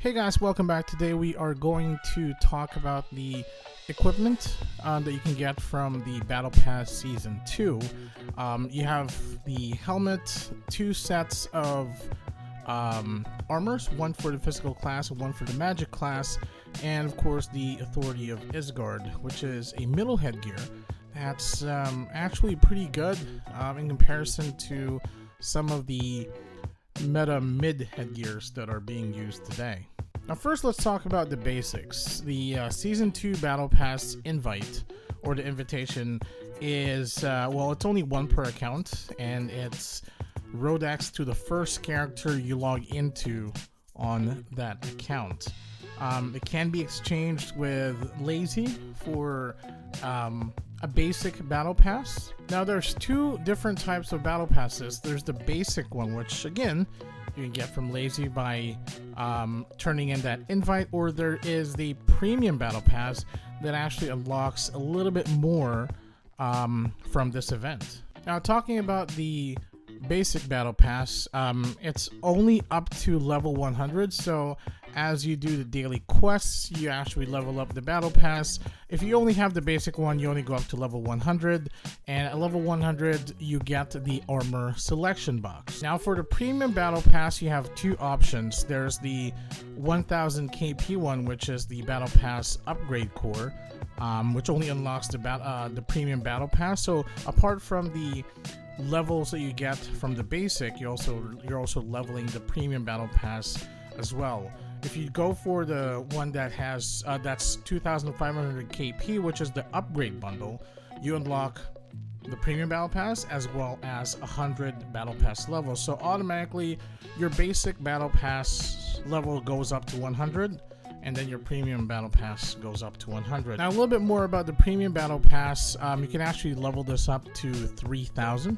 Hey guys, welcome back. Today we are going to talk about the equipment that you can get from the Battle Pass Season 2. You have the helmet, two sets of armors, one for the physical class and one for the magic class, and of course the Authority of Isgard, which is a middle headgear that's actually pretty good in comparison to some of the meta mid headgears that are being used today. Now first let's talk about the basics. The Season 2 Battle Pass invite, or the invitation, is, it's only one per account, and it's Rodex to the first character you log into on that account. It can be exchanged with Lazy for a basic battle pass. Now there's two different types of battle passes. There's the basic one, which again you can get from Lazy by turning in that invite, or there is the premium battle pass that actually unlocks a little bit more from this event. Now talking about the basic battle pass, it's only up to level 100, so as you do the daily quests you actually level up the battle pass. If you only have the basic one, you only go up to level 100, and at level 100 you get the armor selection box. Now for the premium battle pass you have two options. There's the 1000 KP one, which is the battle pass upgrade core, which only unlocks the premium battle pass. So apart from the levels that you get from the basic, you're also leveling the premium battle pass as well. If you go for the one that has that's 2500 KP, which is the upgrade bundle, you unlock the premium battle pass as well as 100 battle pass levels. So automatically your basic battle pass level goes up to 100, and then your premium battle pass goes up to 100. Now a little bit more about the premium battle pass. You can actually level this up to 3000.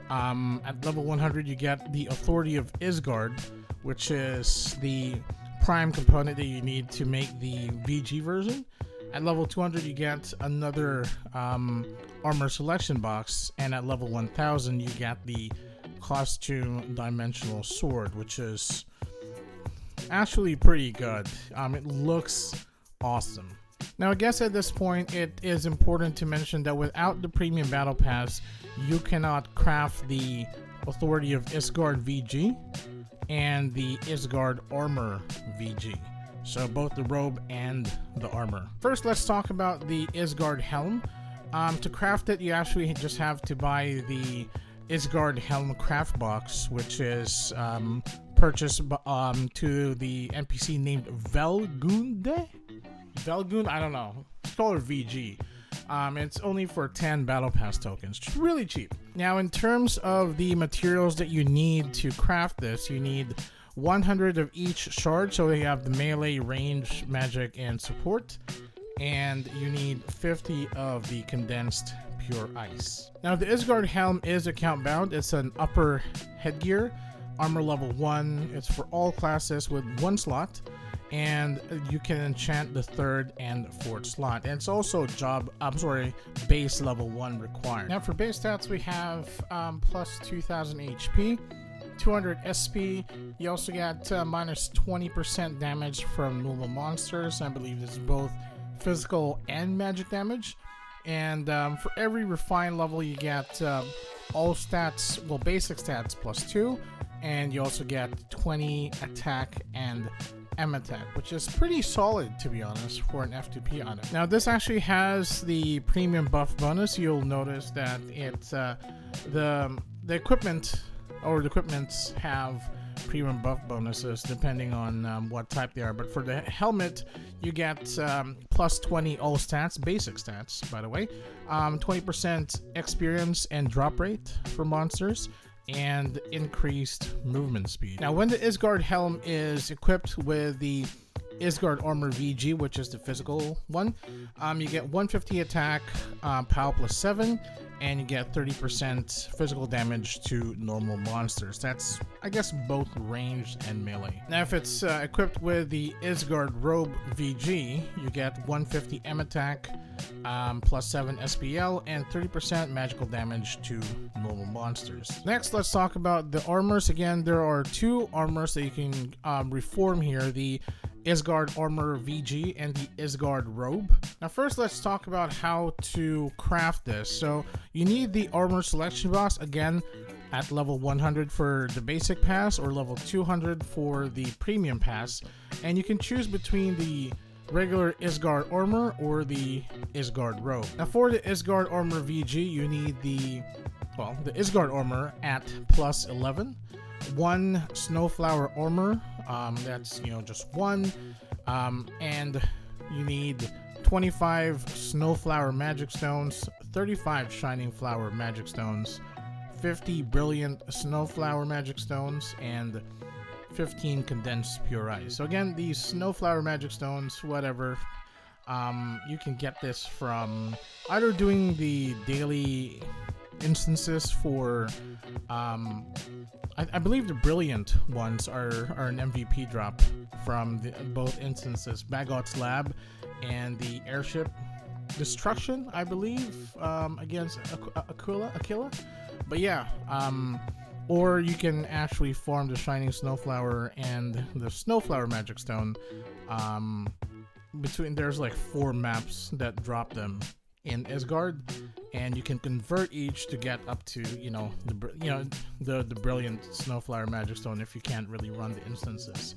At level 100 you get the Authority of Isgard, which is the prime component that you need to make the VG version. At level 200 you get another armor selection box, and at level 1000 you get the costume dimensional sword, which is actually pretty good. It looks awesome. Now I guess at this point it is important to mention that without the premium battle pass you cannot craft the Authority of Isgard VG and the Isgard armor VG, so both the robe and the armor. First let's talk about the Isgard helm. To craft it you actually just have to buy the Isgard helm craft box, which is purchased to the NPC named Velgund, I don't know, let's call her VG. It's only for 10 battle pass tokens. It's really cheap. Now in terms of the materials that you need to craft this, you need 100 of each shard, so you have the melee, range, magic, and support, and you need 50 of the condensed pure ice. Now the Isgard helm is account bound. It's an upper headgear, armor level 1. It's for all classes with one slot, and you can enchant the third and fourth slot. And it's also base level 1 required. Now for base stats we have plus 2000 HP, 200 SP. You also get minus 20% damage from normal monsters. I believe this is both physical and magic damage. And for every refined level you get all stats, basic stats plus 2, and you also get 20 attack and M attack, which is pretty solid to be honest for an F2P item. Now this actually has the premium buff bonus. You'll notice that it's the equipment, or the equipments have premium buff bonuses depending on what type they are. But for the helmet you get plus 20 all stats, basic stats by the way, 20% experience and drop rate for monsters, and increased movement speed. Now when the Isgard helm is equipped with the Isgard Armor VG, which is the physical one. You get 150 attack, POW plus 7, and you get 30% physical damage to normal monsters. That's, I guess, both ranged and melee. Now, if it's equipped with the Isgard Robe VG, you get 150 M attack, plus 7 SPL, and 30% magical damage to normal monsters. Next, let's talk about the armors. Again, there are 2 armors that you can reform here. The Isgard Armor VG and the Isgard Robe. Now first, let's talk about how to craft this. So you need the armor selection box, again at level 100 for the basic pass or level 200 for the premium pass, and you can choose between the regular Isgard Armor or the Isgard Robe. Now for the Isgard Armor VG, you need the Isgard Armor at plus 11, 1 Snowflower Armor, that's just 1, and you need 25 Snowflower Magic Stones, 35 Shining Flower Magic Stones, 50 Brilliant Snowflower Magic Stones, and 15 Condensed Pure Ice. So again, these Snowflower Magic Stones, whatever, you can get this from either doing the daily instances for I believe the Brilliant ones are an MVP drop from both instances, Bagot's Lab and the Airship Destruction, I believe, against Aquila. But yeah, or you can actually farm the Shining Snowflower and the Snowflower Magic Stone. There's like 4 maps that drop them in Isgard, and you can convert each to get up to the Brilliant Snowflower Magic Stone if you can't really run the instances.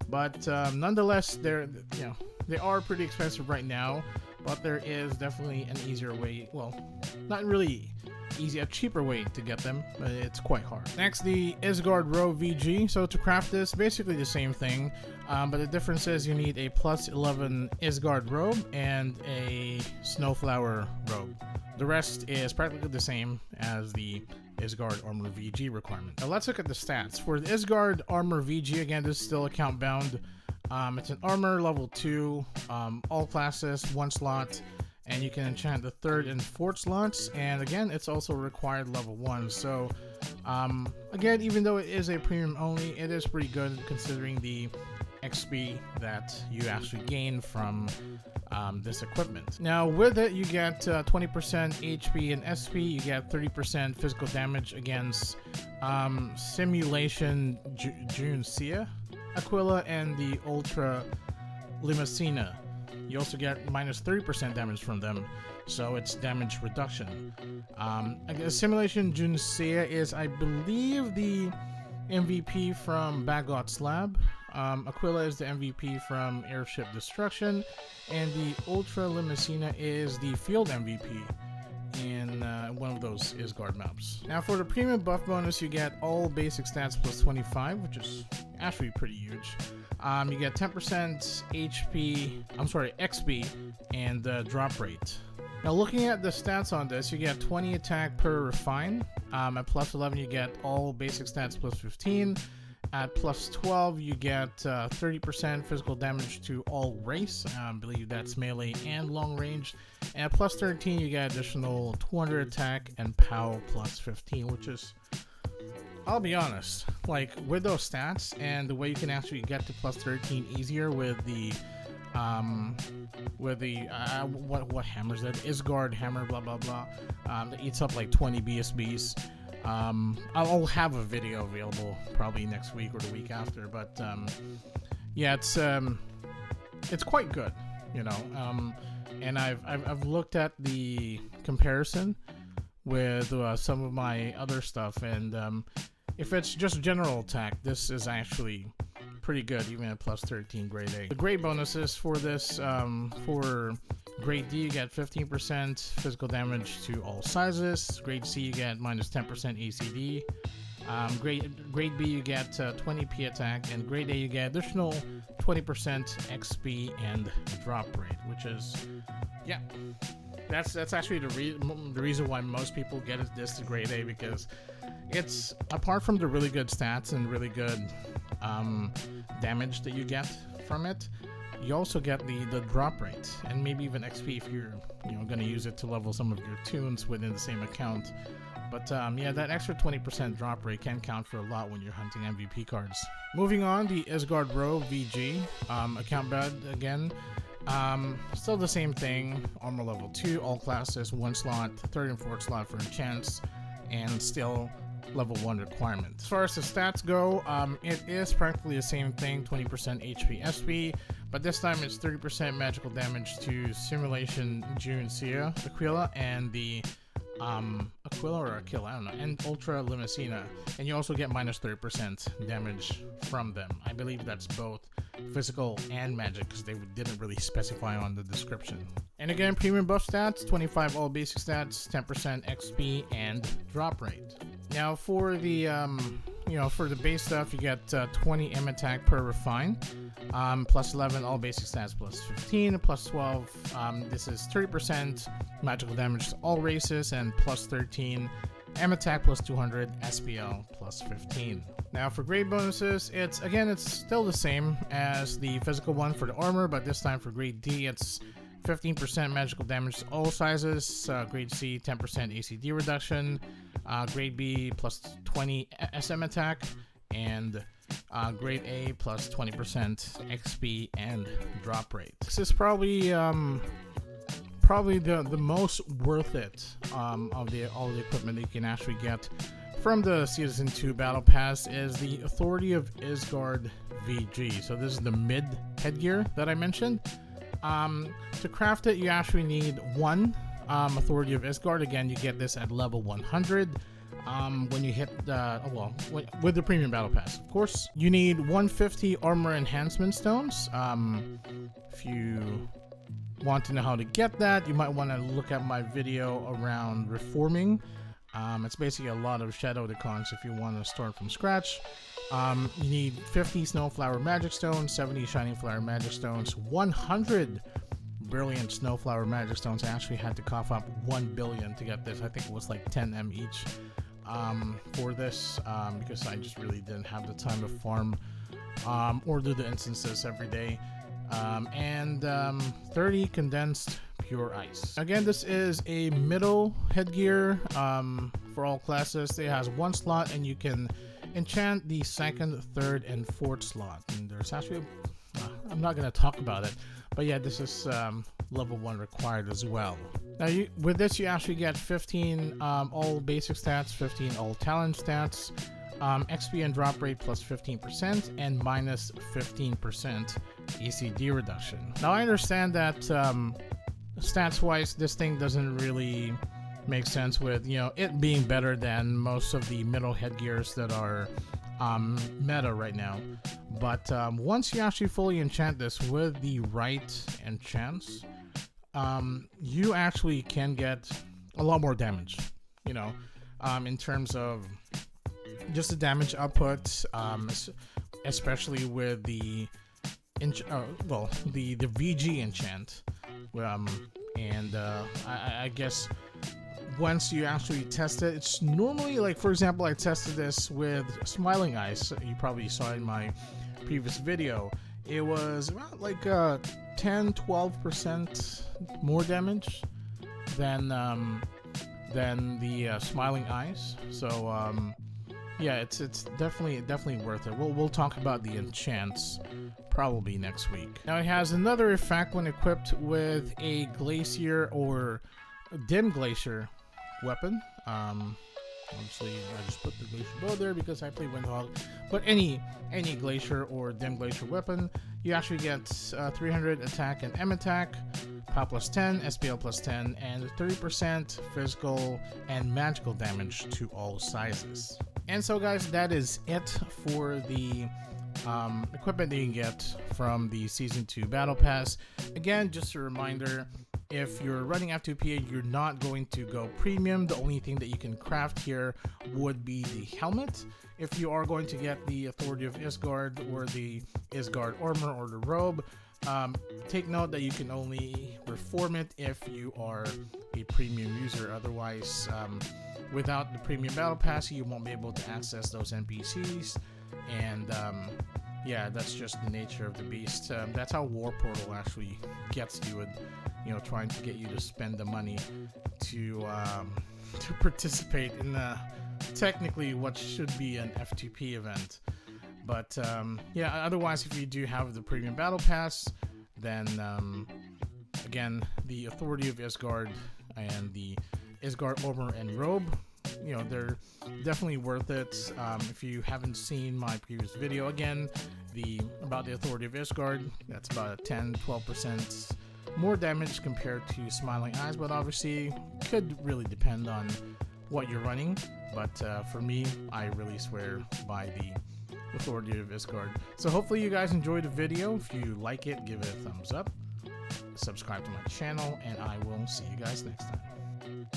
But nonetheless, they are pretty expensive right now, but there is definitely an easier way, well, not really easy, a cheaper way to get them, but it's quite hard. Next, the Isgard Robe VG. So to craft this, basically the same thing, but the difference is you need a plus 11 Isgard Robe and a Snowflower Robe. The rest is practically the same as the Isgard Armor VG requirement. Now let's look at the stats. For the Isgard Armor VG, again, this is still account bound. It's an armor level 2, all classes, 1 slot, and you can enchant the 3rd and 4th slots, and again, it's also required level 1. So again, even though it is a premium only, it is pretty good considering the XP that you actually gain from this equipment. Now with it, you get 20% HP and SP, you get 30% physical damage against Simulation Juncia, Aquila, and the Ultra Limacina. You also get minus 30% damage from them, so it's damage reduction. Simulation Juncia is, I believe, the MVP from Bagot's Lab. Aquila is the MVP from Airship Destruction, and the Ultra Limacina is the field MVP in one of those Isgard maps. Now for the premium buff bonus, you get all basic stats plus 25, which is actually pretty huge. You get 10% XP and drop rate. Now looking at the stats on this, you get 20 attack per refine. At plus 11, you get all basic stats plus 15. At plus 12, you get 30% physical damage to all race. I believe that's melee and long range. And at plus 13, you get additional 200 attack and POW plus 15, which is, I'll be honest, like with those stats and the way you can actually get to plus 13 easier with the what hammer is that? Isgard hammer, blah blah blah. That eats up like 20 BSBs. I'll have a video available probably next week or the week after, but yeah, it's quite good, and I've looked at the comparison with some of my other stuff, and if it's just general attack, this is actually pretty good, even at plus 13 grade A. The grade bonuses for this, for grade D, you get 15% physical damage to all sizes. Grade C, you get minus 10% ACD. Grade B, you get 20 P attack, and grade A, you get additional 20% XP and drop rate, which is, yeah, that's actually the reason why most people get this to grade A, because it's, apart from the really good stats and really good damage that you get from it, you also get the drop rate and maybe even XP if you're going to use it to level some of your tunes within the same account. But yeah, that extra 20% drop rate can count for a lot when you're hunting MVP cards. Moving on, the Isgard robe VG account bed again. Still the same thing. Armor level 2, all classes, 1 slot, 3rd and 4th slot for enchants, and still level 1 requirement. As far as the stats go, it is practically the same thing, 20% HP SP, but this time it's 30% magical damage to Simulation June Sia Aquila and the Aquila or Aquila, I don't know, and Ultra Limicina, and you also get minus 30% damage from them. I believe that's both physical and magic because they didn't really specify on the description. And again, premium buff stats, 25 all basic stats, 10% XP and drop rate. Now for the for the base stuff, you get 20 M attack per refine, plus 11 all basic stats, plus 15, plus 12. This is 30% magical damage to all races, and plus 13 M attack plus 200, SPL plus 15. Now for grade bonuses, it's still the same as the physical one for the armor, but this time for grade D, it's 15% magical damage to all sizes, grade C 10% ACD reduction, grade B plus 20 SM attack, and grade A plus 20% XP and drop rate. This is probably the most worth it of all the equipment that you can actually get from the Season 2 Battle Pass is the Authority of Isgard VG. So this is the mid headgear that I mentioned. To craft it, you actually need 1 Authority of Isgard. Again, you get this at level 100 when you hit with the Premium Battle Pass. Of course, you need 150 Armor Enhancement Stones. If you want to know how to get that, you might want to look at my video around reforming. It's basically a lot of Shadow Decons if you want to start from scratch. You need 50 Snowflower Magic Stones, 70 Shining Flower Magic Stones, 100 Brilliant Snowflower Magic Stones. I actually had to cough up 1 billion to get this. I think it was like 10 M each for this because I just really didn't have the time to farm or do the instances every day. And 30 Condensed Pure Ice. Again, this is a middle headgear for all classes. It has 1 slot and you can enchant the 2nd, 3rd, and 4th slot. And there's actually, I'm not going to talk about it, but yeah, this is level 1 required as well. Now, with this, you actually get 15 all basic stats, 15 all talent stats, XP and drop rate plus 15%, and minus 15% ECD reduction. Now, I understand that stats-wise, this thing doesn't really make sense with it being better than most of the middle headgears that are meta right now. But once you actually fully enchant this with the right enchants, you actually can get a lot more damage. In terms of just the damage output, especially with the VG enchant, I guess once you actually test it, it's normally, like, for example, I tested this with Smiling Eyes. You probably saw in my previous video. It was about like 10-12% more damage than the Smiling Eyes. So yeah, it's definitely worth it. We'll talk about the enchants probably next week. Now, it has another effect when equipped with a Glacier or Dim Glacier weapon. Obviously, I just put the Glacier Bow there because I play Windhog. But any Glacier or Dim Glacier weapon, you actually get 300 attack and M attack, POW plus 10, SPL plus 10, and 30% physical and magical damage to all sizes. And so, guys, that is it for the equipment that you can get from the Season 2 Battle Pass. Again, just a reminder, if you're running F2PA, you're not going to go premium. The only thing that you can craft here would be the helmet. If you are going to get the Authority of Isgard or the Isgard armor or the robe, take note that you can only reform it if you are a premium user. Otherwise, without the premium battle pass, you won't be able to access those NPCs, and yeah, that's just the nature of the beast. That's how War Portal actually gets you with, trying to get you to spend the money to participate in technically what should be an F2P event. But yeah, otherwise, if you do have the premium battle pass, then again, the Authority of Isgard and the Isgard armor and robe, they're definitely worth it. If you haven't seen my previous video, again, about the Authority of Isgard, that's about a 10-12% more damage compared to Smiling Eyes, but obviously could really depend on what you're running. But for me, I really swear by the Authority of Isgard. So hopefully you guys enjoyed the video. If you like it, give it a thumbs up, subscribe to my channel, and I will see you guys next time.